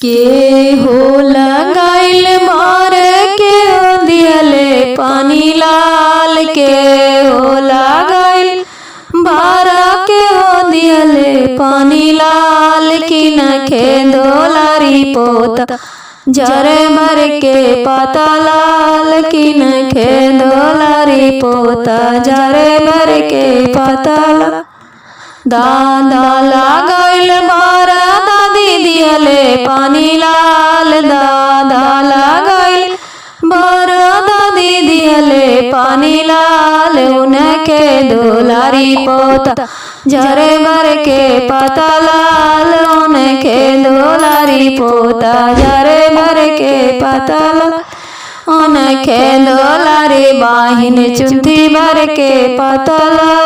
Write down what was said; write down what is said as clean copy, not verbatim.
के हो लगाइल मार के दियले पानी लाल के हो लगाइल बारा के हो दियले पानी लाल की नखे दोलारी पोता जरे मर के पता लाल की नखे दोलारी पोता जरे मर के पता दादा लगाइल बारा दादी दियले पानी लाल दादा लगाइल बारा दादी दियले पानी लाल उनके दुलारी पोता जरे मर के पता लाल उनके दुलारी पोता जरे मर के पता लाल उनके दुलारी बाहिन चुंदी भर के पता लाल।